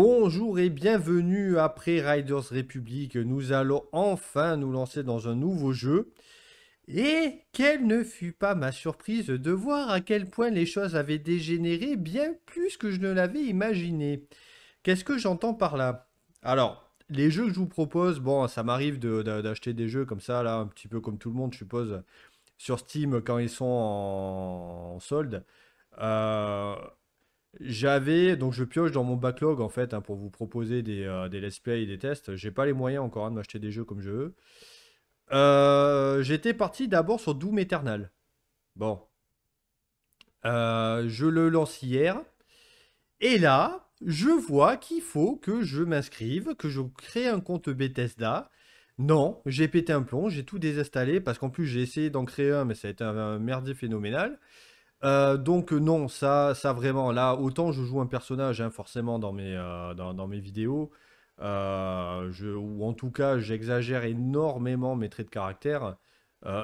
Bonjour et bienvenue après Riders Republic. Nous allons enfin nous lancer dans un nouveau jeu. Et quelle ne fut pas ma surprise de voir à quel point les choses avaient dégénéré bien plus que je ne l'avais imaginé. Qu'est-ce que j'entends par là? Alors, les jeux que je vous propose, bon, ça m'arrive d'acheter des jeux comme ça, là, un petit peu comme tout le monde, je suppose, sur Steam quand ils sont en solde. Euh, donc je pioche dans mon backlog en fait, hein, pour vous proposer des let's play et des tests. J'ai pas les moyens encore, hein, de m'acheter des jeux comme je veux. J'étais parti d'abord sur Doom Eternal. Bon, je le lance hier. Et là, je vois qu'il faut que je m'inscrive, que je crée un compte Bethesda. Non, j'ai pété un plomb, j'ai tout désinstallé parce qu'en plus j'ai essayé d'en créer un, mais ça a été un merdier phénoménal. Donc non, ça vraiment, là, autant je joue un personnage, hein, forcément dans mes vidéos, ou en tout cas j'exagère énormément mes traits de caractère.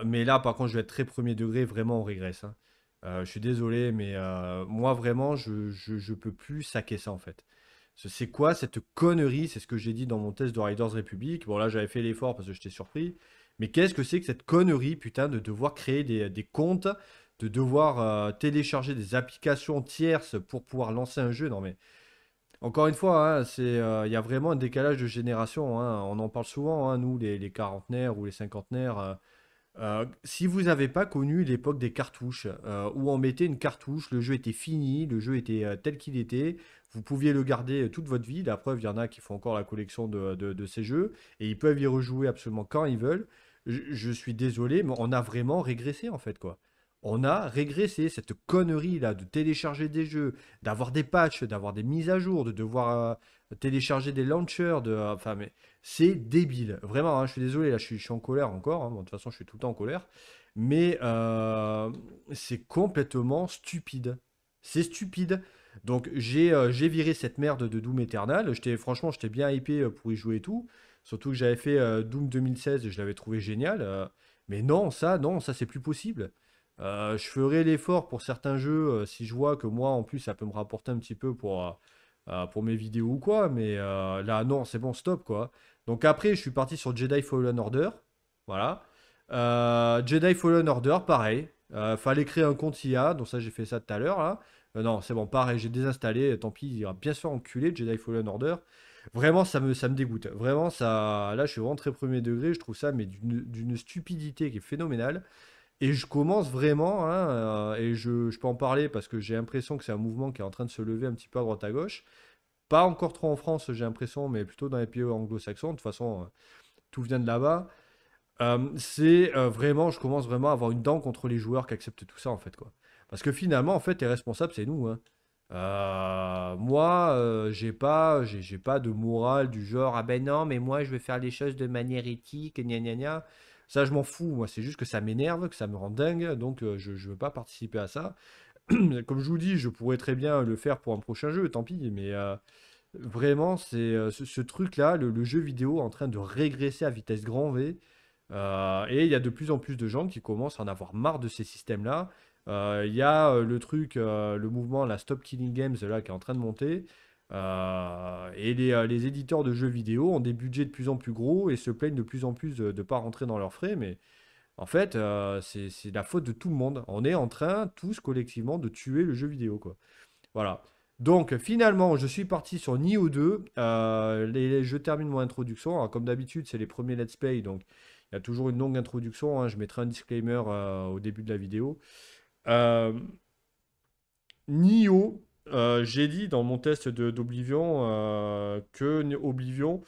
Mais là, par contre, je vais être très premier degré, vraiment on régresse, hein. Je suis désolé, mais moi vraiment, je peux plus saquer ça en fait. C'est quoi cette connerie? C'est ce que j'ai dit dans mon test de Riders Republic. Bon là, j'avais fait l'effort parce que j'étais surpris. Mais qu'est-ce que c'est que cette connerie, putain, de devoir créer des comptes, de devoir télécharger des applications tierces pour pouvoir lancer un jeu? Non mais, encore une fois, hein, il y a vraiment un décalage de génération, hein. On en parle souvent, hein, nous, les quarantenaires ou les cinquantenaires. Si vous n'avez pas connu l'époque des cartouches, où on mettait une cartouche, le jeu était fini, le jeu était tel qu'il était, vous pouviez le garder toute votre vie. La preuve, il y en a qui font encore la collection de ces jeux, et ils peuvent y rejouer absolument quand ils veulent. Je suis désolé, mais on a vraiment régressé en fait, quoi. On a régressé cette connerie là de télécharger des jeux, d'avoir des patchs, d'avoir des mises à jour, de devoir télécharger des launchers, enfin mais c'est débile. Vraiment, hein, je suis désolé, là, je suis en colère encore, hein. Bon, de toute façon, je suis tout le temps en colère. Mais c'est complètement stupide. C'est stupide. Donc, j'ai viré cette merde de Doom Eternal. Franchement, j'étais bien hypé pour y jouer et tout. Surtout que j'avais fait Doom 2016 et je l'avais trouvé génial. Mais non, ça, c'est plus possible. Je ferai l'effort pour certains jeux si je vois que moi, en plus, ça peut me rapporter un petit peu pour mes vidéos ou quoi. Mais là, non, c'est bon, stop, quoi. Donc après, je suis parti sur Jedi Fallen Order. Voilà. Jedi Fallen Order, pareil. Fallait créer un compte IA, donc ça j'ai fait ça tout à l'heure là. Non, c'est bon, pareil, j'ai désinstallé. Tant pis, il va bien se faire enculer Jedi Fallen Order. Vraiment, ça me dégoûte. Vraiment, ça, là, je suis vraiment très premier degré. Je trouve ça, mais d'une stupidité qui est phénoménale. Et je commence vraiment, hein, et je peux en parler parce que j'ai l'impression que c'est un mouvement qui est en train de se lever un petit peu à droite à gauche. Pas encore trop en France, j'ai l'impression, mais plutôt dans les pays anglo-saxons. De toute façon, tout vient de là-bas. Vraiment, je commence vraiment à avoir une dent contre les joueurs qui acceptent tout ça, en fait, quoi. Parce que finalement, en fait, les responsables, c'est nous, hein. Moi, j'ai pas de morale du genre, ah ben non, mais moi, je vais faire les choses de manière éthique, gna gna gna. Ça, je m'en fous. Moi, c'est juste que ça m'énerve, que ça me rend dingue, donc je veux pas participer à ça. Comme je vous dis, je pourrais très bien le faire pour un prochain jeu, tant pis, mais vraiment, c'est ce truc-là, le jeu vidéo est en train de régresser à vitesse grand V. Et il y a de plus en plus de gens qui commencent à en avoir marre de ces systèmes-là. Il y a le mouvement, la Stop Killing Games, là, qui est en train de monter. Et les éditeurs de jeux vidéo ont des budgets de plus en plus gros et se plaignent de plus en plus de ne pas rentrer dans leurs frais. Mais en fait, c'est la faute de tout le monde. On est en train, tous collectivement, de tuer le jeu vidéo, quoi. Voilà. Donc finalement, je suis parti sur Nioh 2. Je termine mon introduction. Alors, comme d'habitude, c'est les premiers let's play, donc il y a toujours une longue introduction, hein. Je mettrai un disclaimer au début de la vidéo. Euh, Nioh, j'ai dit dans mon test d'Oblivion Oblivion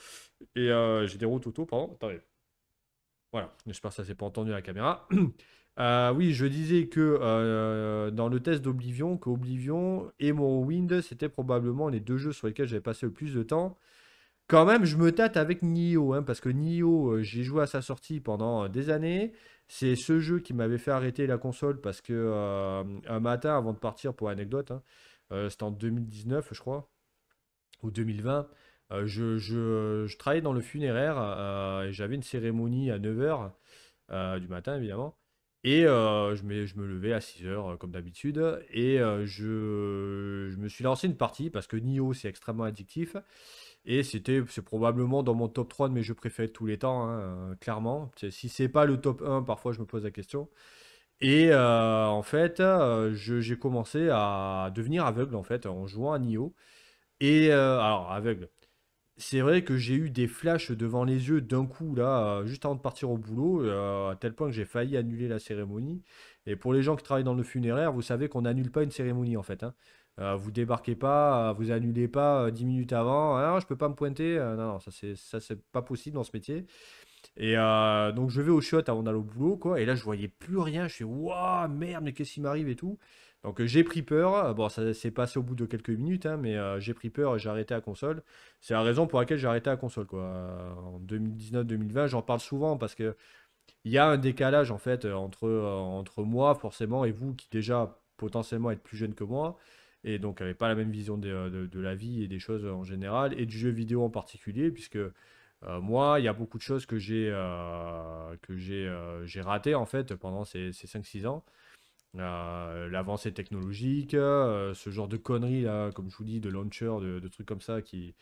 et j'ai des routes auto, pardon. Attendez. Voilà, j'espère que ça s'est pas entendu à la caméra. Oui, je disais que dans le test d'Oblivion, que Oblivion et Morrowind, c'était probablement les deux jeux sur lesquels j'avais passé le plus de temps. Quand même, je me tâte avec Nioh, hein, parce que Nioh, j'ai joué à sa sortie pendant des années. C'est ce jeu qui m'avait fait arrêter la console parce que un matin, avant de partir, pour anecdote, hein, c'était en 2019, je crois, ou 2020, je travaillais dans le funéraire et j'avais une cérémonie à 9 h du matin, évidemment. Et je me levais à 6 heures comme d'habitude. Et je me suis lancé une partie parce que Nioh c'est extrêmement addictif. Et c'est probablement dans mon top 3 de mes jeux préférés de tous les temps, hein, clairement. Si c'est pas le top 1, parfois je me pose la question. Et en fait, j'ai commencé à devenir aveugle en fait en jouant à Nioh. Et alors aveugle. C'est vrai que j'ai eu des flashs devant les yeux d'un coup, là, juste avant de partir au boulot, à tel point que j'ai failli annuler la cérémonie. Et pour les gens qui travaillent dans le funéraire, vous savez qu'on n'annule pas une cérémonie en fait, hein. Vous débarquez pas, vous annulez pas 10 minutes avant. Ah non, je peux pas me pointer. Non, non, ça c'est pas possible dans ce métier. Et donc je vais au shot avant d'aller au boulot, quoi. Et là, je voyais plus rien. Je fais, waouh, merde, mais qu'est-ce qui m'arrive et tout. Donc j'ai pris peur. Bon, ça s'est passé au bout de quelques minutes, hein, mais j'ai pris peur et j'ai arrêté la console. C'est la raison pour laquelle j'ai arrêté la console, quoi. En 2019-2020, j'en parle souvent parce que il y a un décalage en fait entre moi forcément et vous qui déjà potentiellement êtes plus jeune que moi et donc n'avez pas la même vision de la vie et des choses en général et du jeu vidéo en particulier puisque moi il y a beaucoup de choses que j'ai raté en fait pendant ces 5-6 ans. L'avancée technologique, ce genre de conneries là, comme je vous dis, de launcher, de trucs comme ça qui,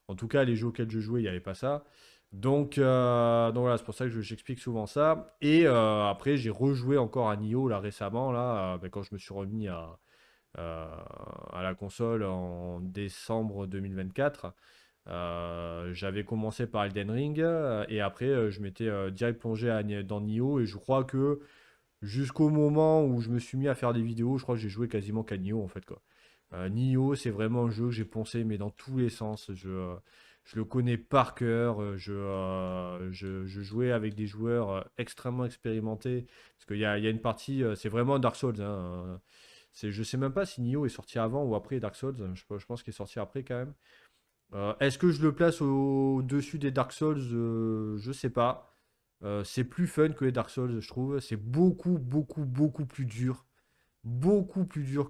en tout cas, les jeux auxquels je jouais, il n'y avait pas ça. Donc voilà, c'est pour ça que j'explique souvent ça. Et après, j'ai rejoué encore à Nioh là récemment, là, ben, quand je me suis remis euh, à la console en décembre 2024. J'avais commencé par Elden Ring et après, je m'étais direct plongé dans Nioh et je crois que jusqu'au moment où je me suis mis à faire des vidéos, je crois que j'ai joué quasiment qu'à Nioh en fait quoi. Nioh, c'est vraiment un jeu que j'ai poncé, mais dans tous les sens. Je le connais par cœur. Je jouais avec des joueurs extrêmement expérimentés. Parce qu'il y a une partie, c'est vraiment un Dark Souls, hein. Je sais même pas si Nioh est sorti avant ou après Dark Souls. Je pense qu'il est sorti après quand même. Est-ce que je le place au-dessus des Dark Souls? Je sais pas. C'est plus fun que les Dark Souls, je trouve. C'est beaucoup, beaucoup, beaucoup plus dur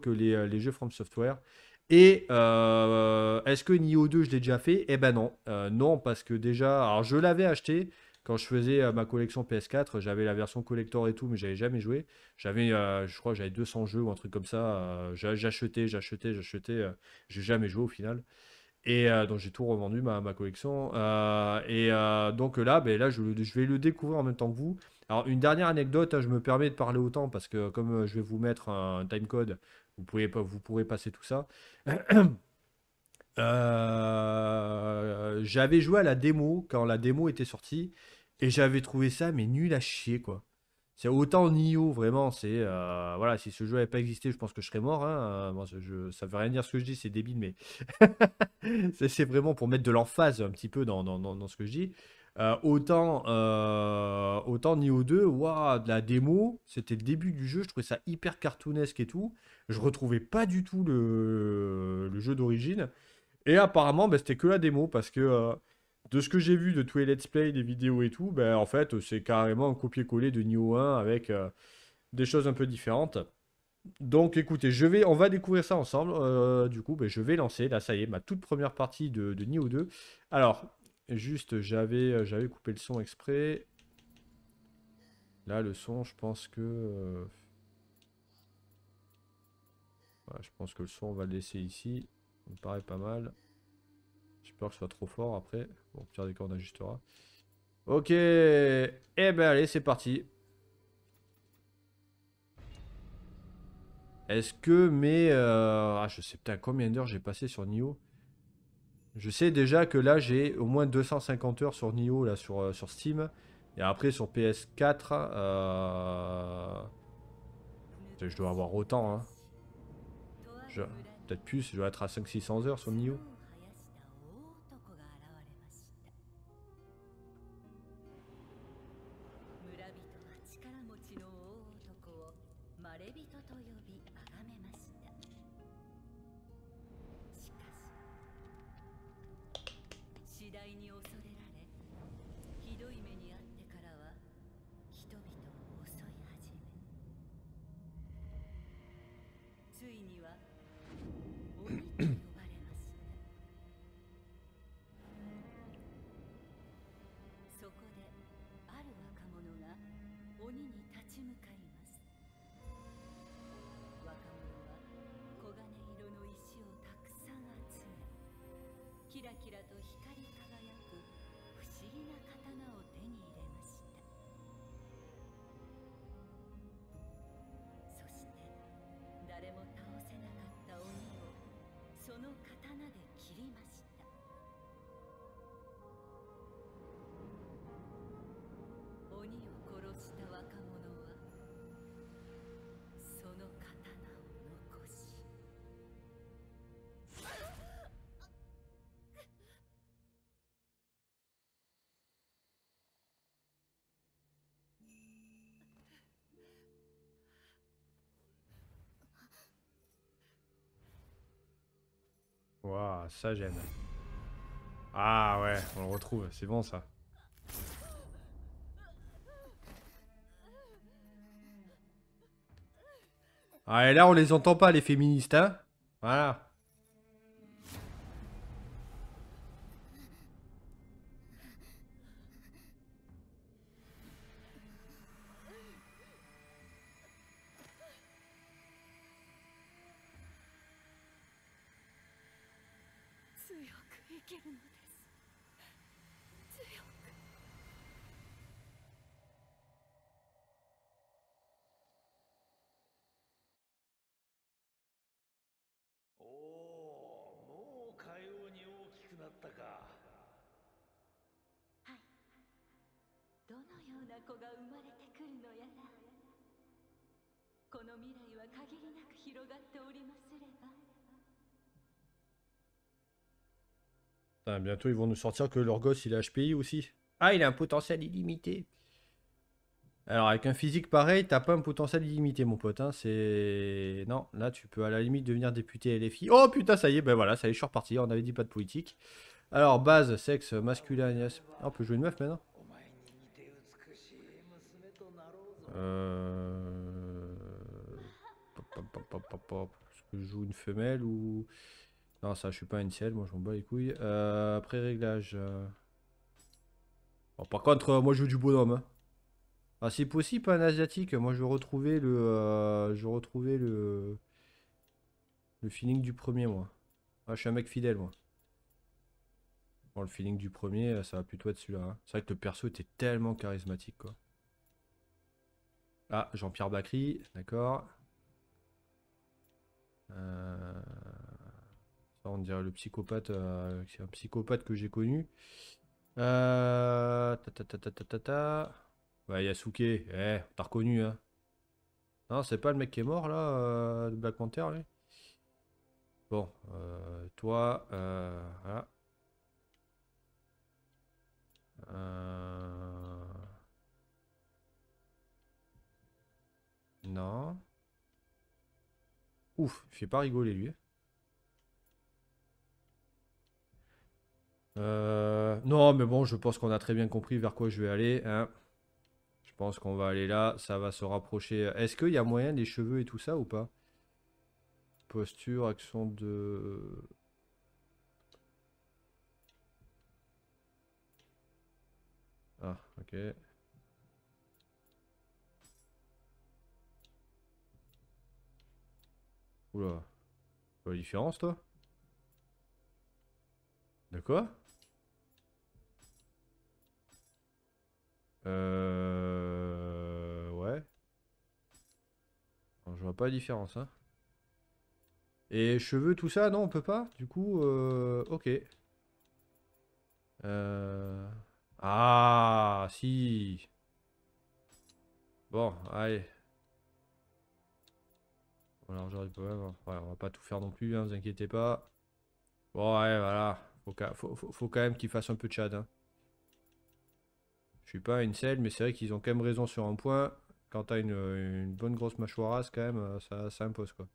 que les jeux From Software. Et est-ce que Nioh 2, je l'ai déjà fait? Eh ben non. Non, parce que déjà, alors je l'avais acheté quand je faisais ma collection PS4. J'avais la version collector et tout, mais j'avais jamais joué. Je crois que j'avais 200 jeux ou un truc comme ça. J'achetais. J'ai jamais joué au final. Et donc j'ai tout revendu ma collection. Et donc là, ben, là je vais le découvrir en même temps que vous. Alors une dernière anecdote, hein, je me permets de parler autant parce que comme je vais vous mettre un timecode, vous pourrez passer tout ça. J'avais joué à la démo quand la démo était sortie et j'avais trouvé ça mais nul à chier quoi. C'est autant Nioh vraiment, voilà, si ce jeu n'avait pas existé, je pense que je serais mort, hein. Bon, ça veut rien dire ce que je dis, c'est débile, mais c'est vraiment pour mettre de l'emphase un petit peu dans ce que je dis. Autant Nioh 2, waouh, de la démo, c'était le début du jeu, je trouvais ça hyper cartoonesque et tout. Je retrouvais pas du tout le jeu d'origine. Et apparemment, bah, c'était que la démo parce que de ce que j'ai vu de tous les let's play, des vidéos et tout, bah, en fait, c'est carrément un copier-coller de Nioh 1 avec des choses un peu différentes. Donc écoutez, on va découvrir ça ensemble. Du coup, bah, je vais lancer, là ça y est, ma toute première partie de Nioh 2. Alors, juste, j'avais coupé le son exprès. Là, le son, je pense que... voilà, je pense que le son, on va le laisser ici. Ça me paraît pas mal. J'ai peur que ce soit trop fort après. Bon, pire des cas, on ajustera. Ok, eh ben allez, c'est parti. Est-ce que mes... Ah, je sais peut-être combien d'heures j'ai passé sur Nioh. Je sais déjà que là, j'ai au moins 250 heures sur Nioh, là, sur Steam. Et après, sur PS4, je dois avoir autant, hein. Je- Peut-être plus, je dois être à 500-600 heures sur Nioh. キラキラと光り輝く不思議な刀を手に入れました。そして誰も倒せなかった鬼をその刀で切りました。鬼を殺した若者はその刀を残し、Waouh, ça j'aime. Ah ouais, on le retrouve, c'est bon ça. Ah et là on les entend pas les féministes, hein. Voilà. Putain, bientôt ils vont nous sortir que leur gosse il est HPI aussi. Ah, il a un potentiel illimité. Alors avec un physique pareil, t'as pas un potentiel illimité mon pote, hein. C'est... Non, là tu peux à la limite devenir député LFI. Oh putain, ça y est, ben voilà, ça y est, je suis reparti, on avait dit pas de politique. Alors base, sexe, masculin, yes. Ah, on peut jouer une meuf maintenant. Euh... Est-ce que je joue une femelle ou... Non, ça, je suis pas un ciel, moi je m'en bats les couilles. Pré-réglage. Bon, par contre, moi je veux du bonhomme, hein. Ah, c'est possible, un asiatique. Moi je veux retrouver le feeling du premier, moi. Ah, je suis un mec fidèle, moi. Bon, le feeling du premier, ça va plutôt être celui-là, hein. C'est vrai que le perso était tellement charismatique, quoi. Ah, Jean-Pierre Bacry, d'accord. Euh, Ça, on dirait le psychopathe. C'est un psychopathe que j'ai connu. Ta, ta, ta, ta, ta, ta, ta. Ouais, Yasuke. T'as reconnu, hein. Non, c'est pas le mec qui est mort, là, de Black Panther, lui. Bon, toi, voilà. Euh, Non. Ouf, il fait pas rigoler, lui. Non, mais bon, je pense qu'on a très bien compris vers quoi je vais aller, hein. Je pense qu'on va aller là, ça va se rapprocher. Est-ce qu'il y a moyen des cheveux et tout ça ou pas? Posture, action de... Ah, ok. Oula. Pas la différence, toi? De quoi? Ouais. Non, je vois pas la différence, hein. Et cheveux, tout ça, non, on peut pas? Du coup, ok. Euh... Ah, si. Bon, allez. Bon, alors, j'aurais pas... Ouais, on va pas tout faire non plus, hein, vous inquiétez pas. Bon, ouais, voilà. Faut quand même qu'ils fassent un peu de chat, hein. Je suis pas une selle, mais c'est vrai qu'ils ont quand même raison sur un point. Quand t'as une bonne grosse mâchoirasse, quand même, ça impose, quoi.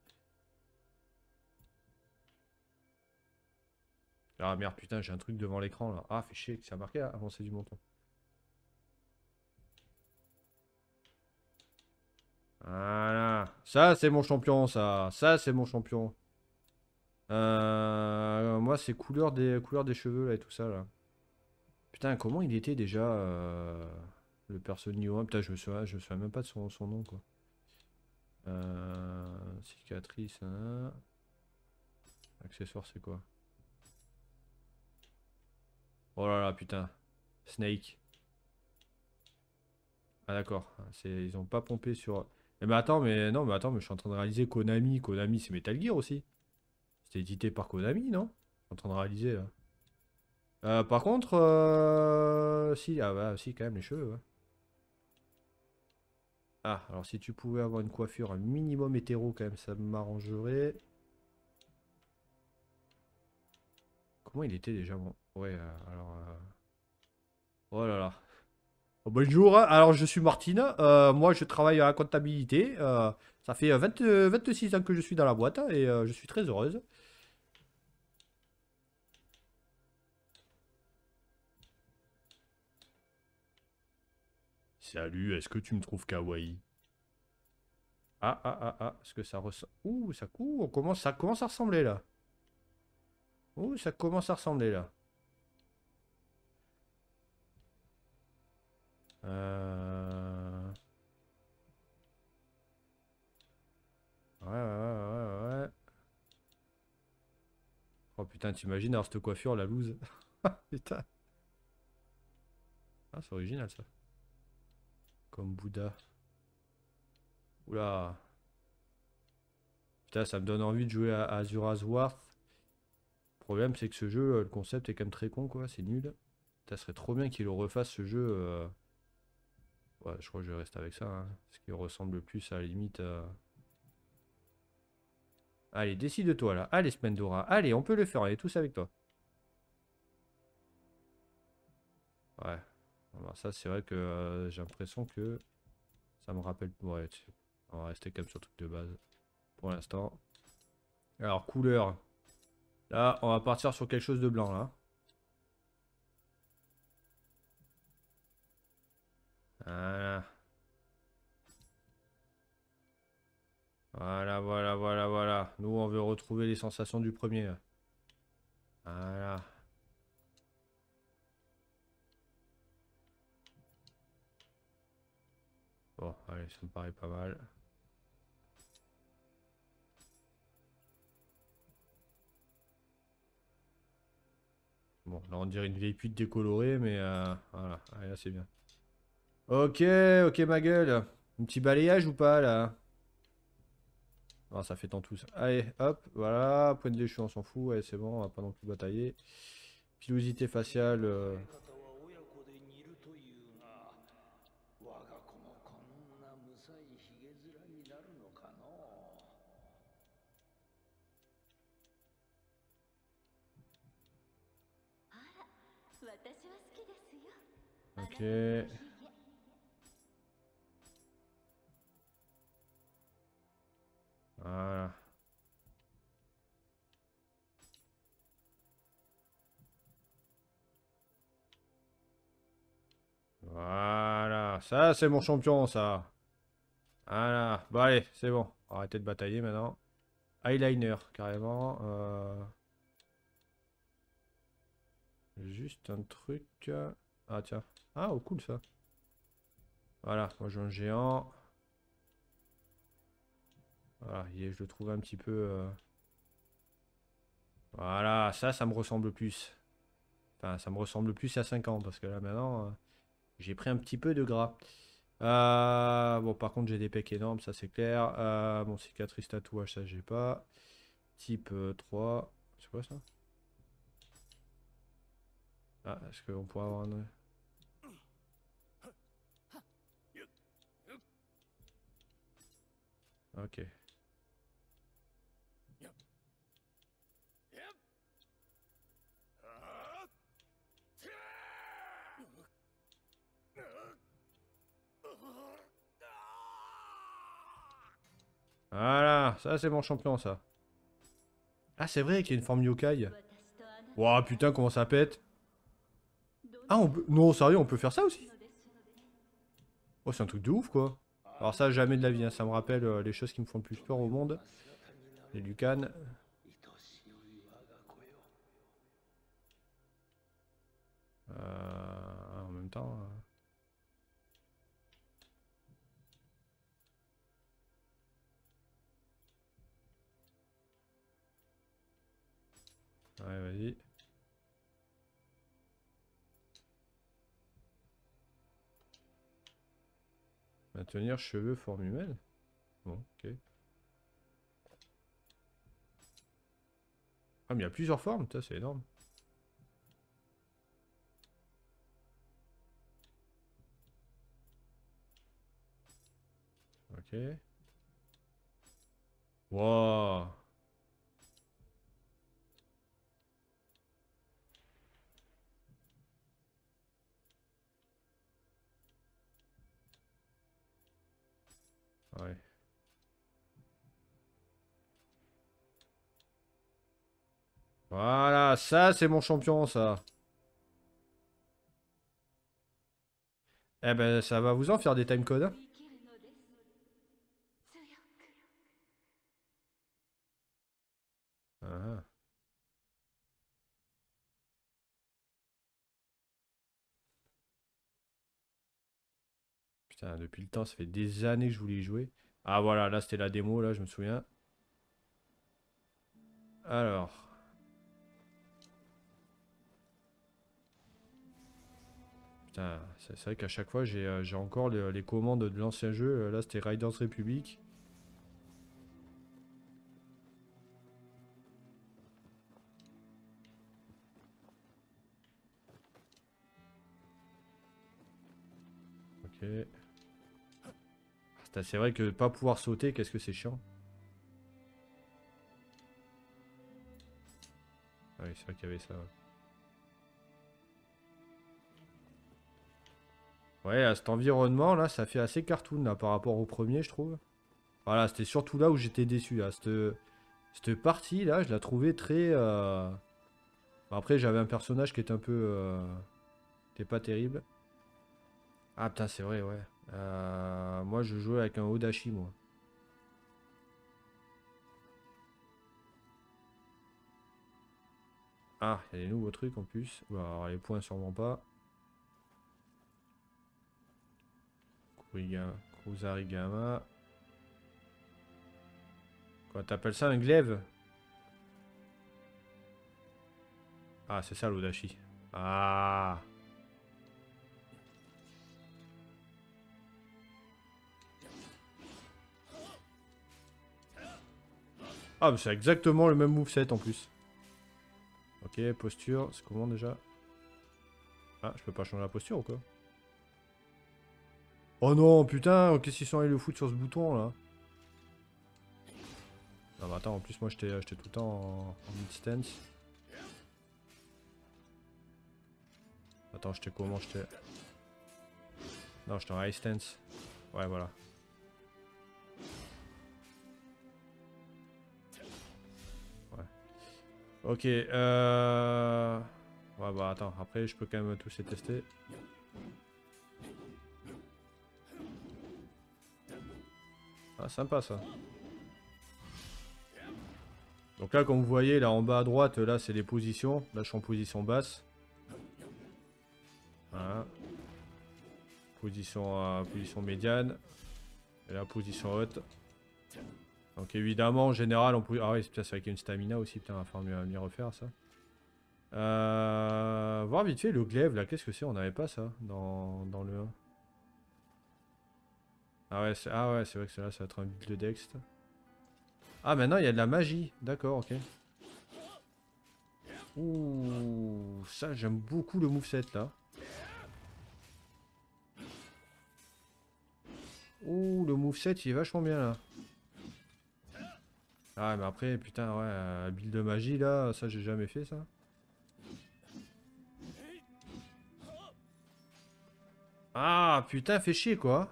Ah merde, putain, j'ai un truc devant l'écran, là. Ah, fait chier, que ça a marqué, avancer du montant. Voilà. Ça, c'est mon champion, ça. Ça, c'est mon champion. Moi, c'est couleur des cheveux, là, et tout ça, là. Putain, comment il était déjà, le perso de Nioh 1? Putain, je me souviens même pas de son nom, quoi. Cicatrice, hein. Accessoire, c'est quoi? Oh là là, putain. Snake. Ah d'accord. Ils ont pas pompé sur... Mais attends, mais non, mais attends, mais je suis en train de réaliser Konami. Konami, c'est Metal Gear aussi. C'était édité par Konami, non? Je suis en train de réaliser là. Par contre, si, ah bah si, quand même, les cheveux, ouais. Ah, alors si tu pouvais avoir une coiffure un minimum hétéro, quand même, ça m'arrangerait. Comment il était déjà, bon? Ouais, alors... Oh là là. Oh, bonjour, hein. Alors je suis Martine, moi je travaille à la comptabilité, ça fait 26 ans que je suis dans la boîte et je suis très heureuse. Salut, est-ce que tu me trouves kawaii? Ah, ah, ah, ah, est-ce que ça ressemble... Ouh, ça commence à ressembler là. Ouh, ça commence à ressembler là. Euh... Ouais, ouais, ouais, ouais, ouais. Oh putain, t'imagines avoir cette coiffure, la loose. Putain. Ah, c'est original ça. Comme Bouddha. Oula. Putain, ça me donne envie de jouer à Azura's Wrath. Le problème, c'est que ce jeu, le concept est quand même très con, quoi. C'est nul. Ça serait trop bien qu'il le refasse, ce jeu. Ouais, je crois que je vais rester avec ça, hein. Ce qui ressemble le plus à la limite. Allez, décide-toi là. Allez, Spendora. Allez, on peut le faire. On est tous avec toi. Ouais. Alors ça, c'est vrai que j'ai l'impression que ça me rappelle. Ouais, on va rester comme sur le truc de base pour l'instant. Alors, couleur. Là, on va partir sur quelque chose de blanc là. Voilà. Voilà, voilà, voilà, voilà. Nous, on veut retrouver les sensations du premier, là. Voilà. Bon, allez, ça me paraît pas mal. Bon, là, on dirait une vieille pute décolorée, mais voilà. Allez, là, c'est bien. Ok, ok, ma gueule. Un petit balayage ou pas, là? Non, ça fait tant tout ça. Allez, hop, voilà. Point de déchu, on s'en fout. Allez, c'est bon, on va pas non plus batailler. Pilosité faciale. あら、私は好きですよ。あなた Ok. のひげ。Voilà. Voilà. Ça, c'est mon champion, ça. Voilà. Bon, allez, c'est bon. Arrêtez de batailler maintenant. Eyeliner, carrément. Juste un truc. Ah, tiens. Ah, oh, cool ça. Voilà, moi j'ai un géant. Voilà, je le trouve un petit peu. Voilà, ça me ressemble plus. Enfin, ça me ressemble plus à 5 ans parce que là maintenant, j'ai pris un petit peu de gras. Bon, par contre, j'ai des pecs énormes, ça c'est clair. Mon cicatrice tatouage, ça j'ai pas. Type 3. C'est quoi ça? Ah, est-ce qu'on pourrait avoir un. Ok. Voilà, ça c'est mon champion ça. Ah, c'est vrai qu'il y a une forme yokai. 私とあなた Ouah, putain, comment ça pète. どAh, on peut... Non, sérieux, on peut faire ça aussi? のでしょうね。Oh, c'est un truc de ouf, quoi. Alors ça, jamais de la vie, hein. Ça me rappelle les choses qui me font le plus peur au monde. Les Lucanes. En même temps... Ouais, vas-y. Maintenir cheveux, forme humaine. Bon, ok. Ah, mais il y a plusieurs formes, ça c'est énorme. Ok. Wow. Ouais. Voilà, ça c'est mon champion, ça. Eh ben, ça va vous en faire des timecodes, hein. 生きるのです強く Ah. Putain, depuis le temps, ça fait des années que je voulais y jouer. Ah voilà, là c'était la démo, là, je me souviens. Alors. Putain, c'est vrai qu'à chaque fois, j'ai encore les commandes de l'ancien jeu. Là, c'était Riders Republic. Ok. Putain, c'est vrai que pas pouvoir sauter, qu'est-ce que c'est chiant. Ah oui, c'est vrai qu'il y avait ça. Ouais, à cet environnement là, ça fait assez cartoon là par rapport au premier, je trouve. Voilà, c'était surtout là où j'étais déçu. Là. Cette partie là, je la trouvais très. Bon, après, j'avais un personnage qui était un peu. Qui était pas terrible. Ah putain, c'est vrai, ouais. Moi, je jouais avec un Odachi, moi. Ah, il y a des nouveaux trucs en plus. Ou alors, les points, sûrement pas. Kurigama, Kusarigama. Quoi, t'appelles ça un glaive? Ah, c'est ça l'Odachi. Ah. Ah, mais c'est exactement le même moveset en plus. Ok, posture, c'est comment déjà? Ah, je peux pas changer la posture ou quoi? Oh non, putain, qu'est-ce qu'ils sont allés le foutre sur ce bouton là? Non, mais attends, en plus, moi j'étais tout le temps en mid-stance. Attends, j'étais comment? J'étais. Non, j'étais en high stance. Ouais, voilà. Ouais. Ok, ouais, bah attends, après je peux quand même tous les tester. Ah, sympa ça. Donc là, comme vous voyez, là en bas à droite, là c'est les positions. Là je suis en position basse. Voilà. Position médiane. Et la position haute. Donc évidemment, en général, on peut... Ah oui, c'est vrai qu'il y a une stamina aussi, putain, il va falloir m'y refaire ça. Voir vite fait le glaive là, qu'est-ce que c'est? On n'avait pas ça dans le 1. Ah ouais, c'est vrai que celle-là, ça va être un build de Dex. Ah, maintenant il y a de la magie. D'accord, ok. Ouh, ça j'aime beaucoup le moveset là. Ouh, le moveset il est vachement bien là. Ah, mais après, putain, ouais, build de magie là, ça j'ai jamais fait ça. Ah, putain, fait chier quoi.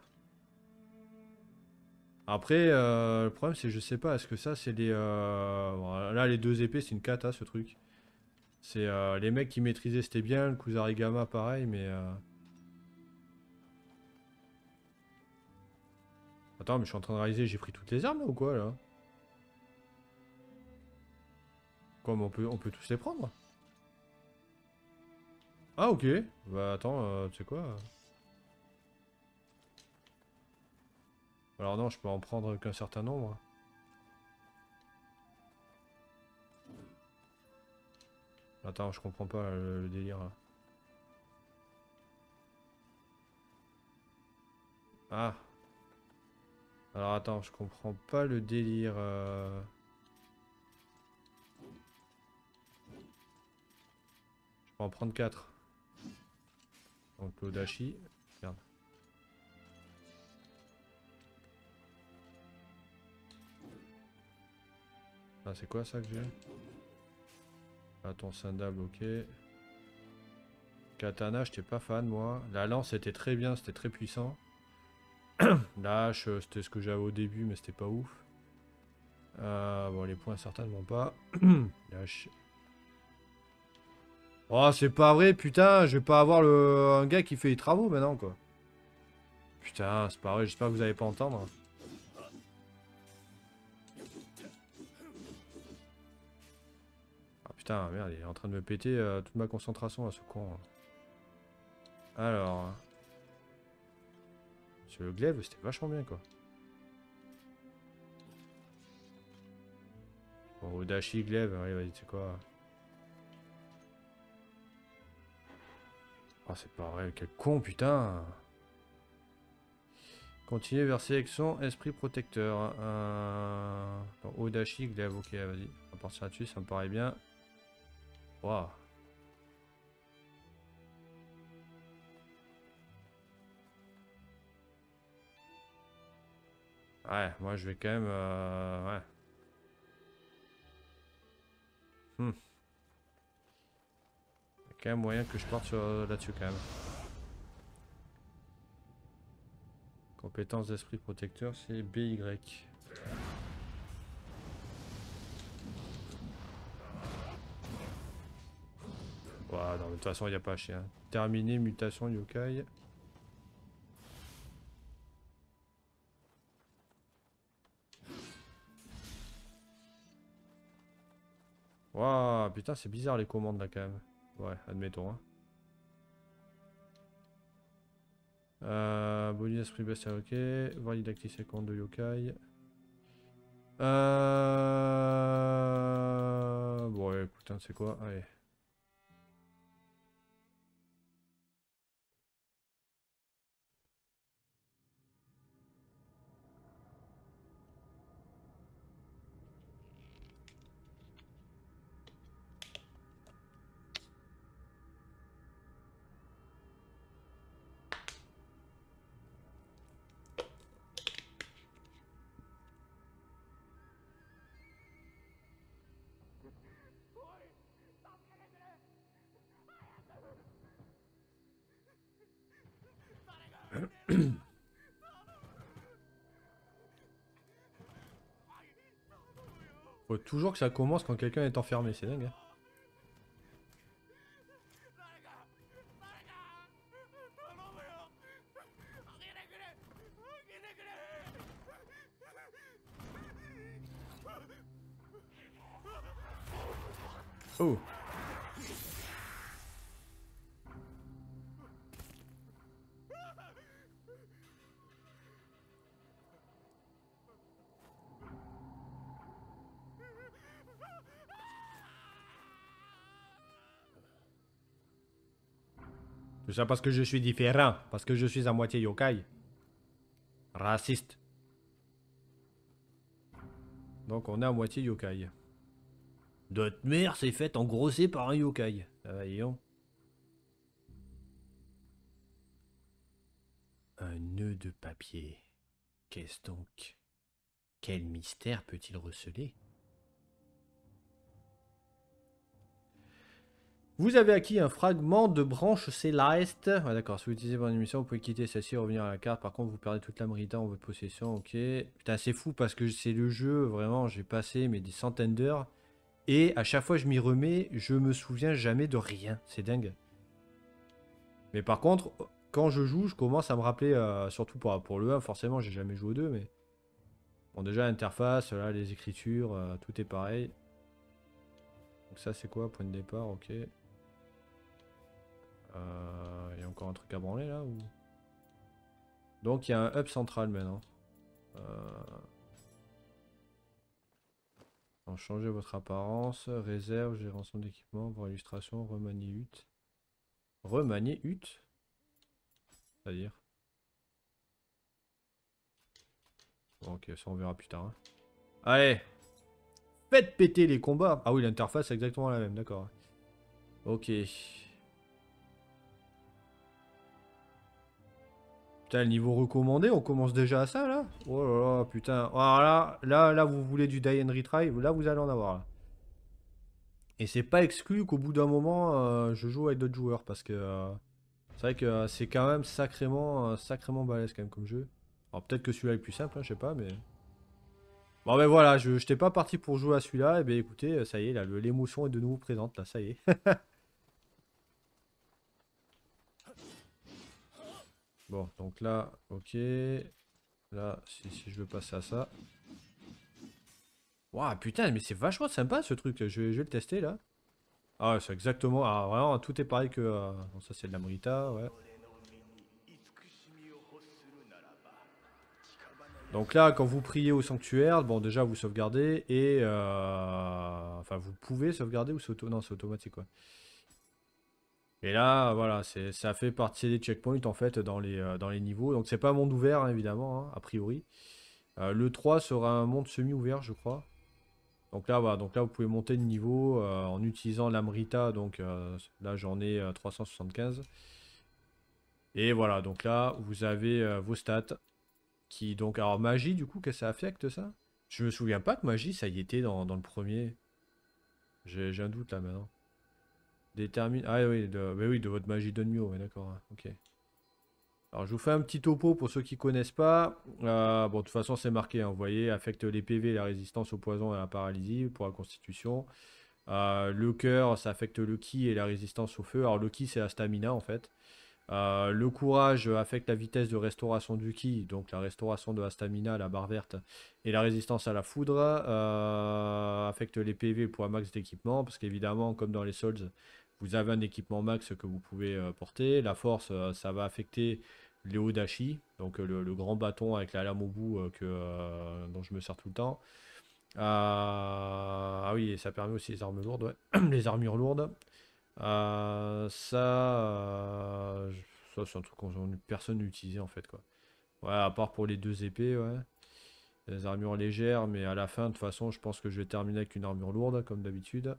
Après, le problème c'est, je sais pas, est-ce que ça c'est les. Bon, là, les deux épées, c'est une cata ce truc. C'est les mecs qui maîtrisaient, c'était bien, le Kusarigama pareil, mais. Attends, mais je suis en train de réaliser, j'ai pris toutes les armes là ou quoi là? Comme on peut tous les prendre? Ah, ok. Bah attends, tu sais quoi? Alors non, je peux en prendre qu'un certain nombre. Attends, je comprends pas le délire là. Ah. Alors attends, je comprends pas le délire. Je peux en prendre 4. Donc l'Odachi. Merde. Ah, c'est quoi ça que j'ai? Attends, Sandable, ok. Katana, j'étais pas fan moi. La lance était très bien, c'était très puissant. La hache, c'était ce que j'avais au début, mais c'était pas ouf. Bon, les points certainement pas. La hache. Oh, c'est pas vrai, putain, je vais pas avoir un gars qui fait les travaux maintenant, quoi. Putain, c'est pas vrai, j'espère que vous allez pas entendre. Ah putain, merde, il est en train de me péter toute ma concentration à ce con. Alors. Sur le glaive, c'était vachement bien, quoi. Bon, Odachi, glaive, allez, vas-y, c'est quoi? Oh, c'est pas vrai, quel con, putain! Continuer vers sélection, esprit protecteur. Bon, Odachi, glaive, ok, vas-y. On va partir là-dessus, ça me paraît bien. Waouh! Ouais, moi je vais quand même. Ouais. Hmm. Il y a quand même moyen que je parte là-dessus quand même. Compétence d'esprit protecteur, c'est BY. Ouah, non, mais de toute façon, il n'y a pas à chier. Hein. Terminé, mutation, yokai. Waouh, putain, c'est bizarre les commandes là quand même. Ouais, admettons. Hein. Bonus esprit bestial, ok. Valide actif seconde de yokai. Bon, ouais, écoute, hein, c'est quoi? Allez. Faut toujours que ça commence quand quelqu'un est enfermé, c'est dingue. Hein. Oh! Tout ça parce que je suis différent, parce que je suis à moitié yokai. Raciste. Donc on est à moitié yokai. Notre mère s'est faite engrosser par un yokai. Ah, voyons. Un nœud de papier. Qu'est-ce donc? Quel mystère peut-il receler? Vous avez acquis un fragment de branche céleste. Ah, d'accord, si vous utilisez votre émission, vous pouvez quitter celle-ci et revenir à la carte. Par contre, vous perdez toute l'âme en votre possession. Ok. Putain, c'est fou parce que c'est le jeu, vraiment, j'ai passé mais des centaines d'heures. Et à chaque fois que je m'y remets, je me souviens jamais de rien. C'est dingue. Mais par contre, quand je joue, je commence à me rappeler, surtout pour le 1, forcément, j'ai jamais joué au 2, mais... Bon, déjà, l'interface, là, les écritures, tout est pareil. Donc ça, c'est quoi? Point de départ, ok. Il y a encore un truc à branler, là ou... Donc, il y a un hub central, maintenant. Changer votre apparence, réserve, gération d'équipement, pour illustration, remanier HUT. Remanier HUT? C'est-à-dire? Ok, ça on verra plus tard. Hein. Allez, faites péter les combats. Ah oui, l'interface est exactement la même, d'accord. Ok. Putain, le niveau recommandé, on commence déjà à ça là? Oh là là, putain. Voilà, là, vous voulez du die and retry, là vous allez en avoir là. Et c'est pas exclu qu'au bout d'un moment, je joue avec d'autres joueurs parce que c'est vrai que c'est quand même sacrément balèze quand même comme jeu. Alors peut-être que celui-là est plus simple, hein, je sais pas, mais. Bon ben voilà, je n'étais pas parti pour jouer à celui-là, et ben écoutez, ça y est, là, l'émotion est de nouveau présente, là, ça y est. Bon, donc là, ok. Là, si je veux passer à ça. Waouh, putain, mais c'est vachement sympa ce truc, je vais le tester là. Ah ouais, c'est exactement, ah vraiment, tout est pareil que... bon, ça c'est de la Morita, ouais. Donc là, quand vous priez au sanctuaire, bon déjà vous sauvegardez et... Enfin, vous pouvez sauvegarder ou c'est non, c'est automatique quoi. Et là, voilà, ça fait partie des checkpoints en fait dans les niveaux. Donc c'est pas un monde ouvert hein, évidemment, hein, a priori. Le 3 sera un monde semi-ouvert, je crois. Donc là, voilà, donc là vous pouvez monter de niveau en utilisant l'Amrita. Donc là j'en ai 375. Et voilà, donc là vous avez vos stats. Qui donc, alors magie du coup, qu'est-ce que ça affecte ça? Je me souviens pas que magie ça y était dans le premier. J'ai un doute là maintenant. Détermine. Ah oui, mais oui, de votre magie de Mio, ouais, d'accord, hein, ok. Alors je vous fais un petit topo pour ceux qui connaissent pas. Bon, de toute façon c'est marqué, hein, vous voyez, affecte les PV, la résistance au poison et à la paralysie pour la constitution. Le cœur, ça affecte le ki et la résistance au feu. Alors le ki c'est la stamina en fait. Le courage affecte la vitesse de restauration du ki, donc la restauration de la stamina, la barre verte, et la résistance à la foudre. Affecte les PV pour un max d'équipement, parce qu'évidemment, comme dans les Souls, vous avez un équipement max que vous pouvez porter. La force, ça va affecter les Odashi, donc le grand bâton avec la lame au bout dont je me sers tout le temps. Ah oui, et ça permet aussi les armes lourdes, ouais. Les armures lourdes. Ça c'est un truc qu'on personne n'utilisait en fait quoi. Ouais, à part pour les deux épées, ouais. Les armures légères, mais à la fin, de toute façon, je pense que je vais terminer avec une armure lourde, comme d'habitude.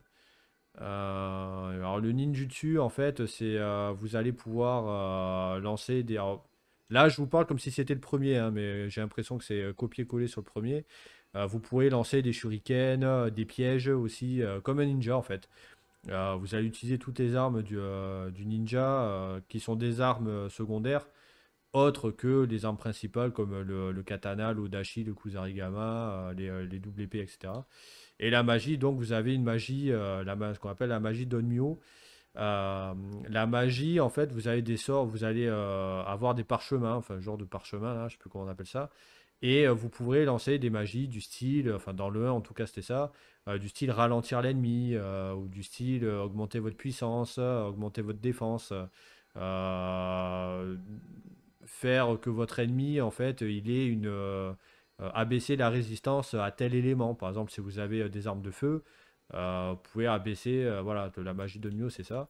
Alors le ninjutsu, en fait, c'est vous allez pouvoir lancer des. Alors, là, je vous parle comme si c'était le premier, hein, mais j'ai l'impression que c'est copier-coller sur le premier. Vous pourrez lancer des shurikens, des pièges aussi, comme un ninja en fait. Vous allez utiliser toutes les armes du ninja, qui sont des armes secondaires, autres que les armes principales comme le katana, l'odashi, le kusarigama, les doubles épées, etc. Et la magie, donc vous avez une magie, ce qu'on appelle la magie d'Onmyo. La magie, en fait, vous avez des sorts, vous allez avoir des parchemins, enfin, genre de parchemin, là, je sais plus comment on appelle ça. Et vous pourrez lancer des magies du style, enfin, dans le 1 en tout cas, c'était ça, du style ralentir l'ennemi, ou du style augmenter votre puissance, augmenter votre défense, euh, faire que votre ennemi, en fait, il ait abaisser la résistance à tel élément. Par exemple, si vous avez des armes de feu, vous pouvez abaisser, voilà, de la magie de Mio, c'est ça.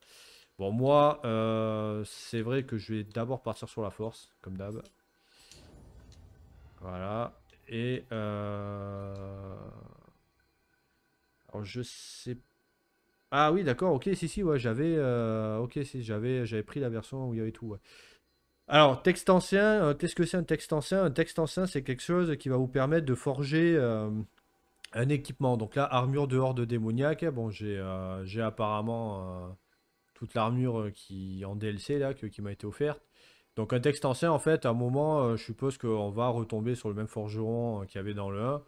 Bon, moi, c'est vrai que je vais d'abord partir sur la force, comme d'hab. Voilà. Et alors je sais. Ah oui, d'accord. Ok, si, ouais, j'avais. Ok, si, j'avais pris la version où il y avait tout. Ouais. Alors, texte ancien. Qu'est-ce que c'est un texte ancien? Un texte ancien, c'est quelque chose qui va vous permettre de forger un équipement. Donc là, armure de horde démoniaque. Bon, j'ai apparemment toute l'armure qui en DLC là, qui m'a été offerte. Donc un texte ancien, en fait, à un moment, je suppose qu'on va retomber sur le même forgeron qu'il y avait dans le 1.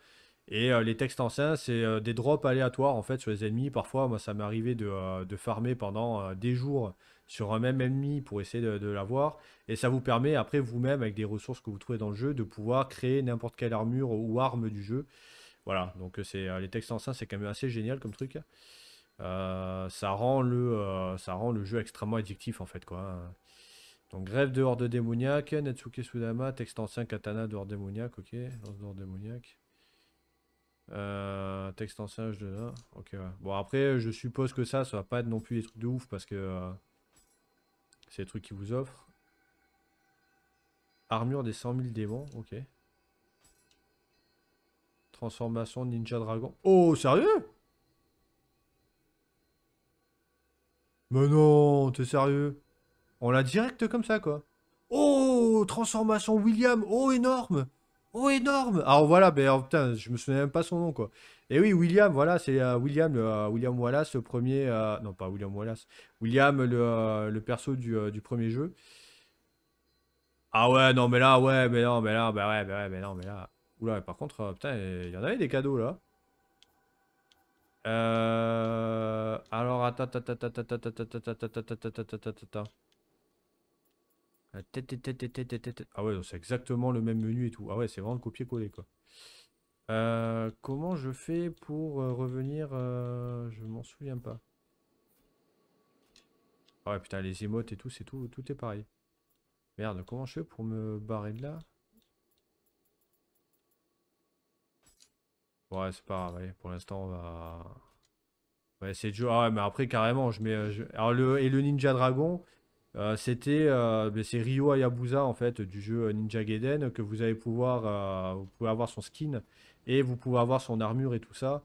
Et les textes anciens, c'est des drops aléatoires en fait sur les ennemis. Parfois, moi, ça m'est arrivé de farmer pendant des jours sur un même ennemi pour essayer de l'avoir. Et ça vous permet après vous-même, avec des ressources que vous trouvez dans le jeu, de pouvoir créer n'importe quelle armure ou arme du jeu. Voilà, donc les textes anciens, c'est quand même assez génial comme truc. Ça rend le jeu extrêmement addictif en fait quoi. Donc grève de horde démoniaque, Netsuke Sudama, texte ancien katana de horde démoniaque, ok, lance de horde démoniaque. Texte ancien H2A, ok ouais. Bon après je suppose que ça va pas être non plus des trucs de ouf parce que c'est des trucs qui vous offrent. Armure des 100 000 démons, ok. Transformation Ninja Dragon. Oh, sérieux? Mais non, t'es sérieux? On l'a direct comme ça, quoi. Oh, transformation William. Oh, énorme. Oh, énorme. Alors voilà, ben putain, je me souviens même pas son nom, quoi. Et oui, William, voilà, c'est William, William Wallace, le premier. Non, pas William Wallace. William, le perso du premier jeu. Ah ouais, non, mais là, ouais, mais non, mais là, bah ouais, mais non, mais là. Oula, par contre, putain, il y en avait des cadeaux là. Alors, attends, attends, attends, attends, attends, attends, attends, attends, attends, attends, attends, attends. Ah ouais, c'est exactement le même menu et tout. Ah ouais, c'est vraiment le copier-coller quoi. Comment je fais pour revenir je m'en souviens pas. Ah ouais, putain, les émotes et tout, c'est tout, tout est pareil. Merde, comment je fais pour me barrer de là? Ouais, c'est pas grave, allez, pour l'instant, on va... Ouais, c'est dur. Ah ouais, mais après, carrément, je mets... Alors, le Ninja Dragon, c'est Ryo Hayabusa, en fait, du jeu Ninja Gaiden, que vous allez pouvoir... vous pouvez avoir son skin, et vous pouvez avoir son armure et tout ça.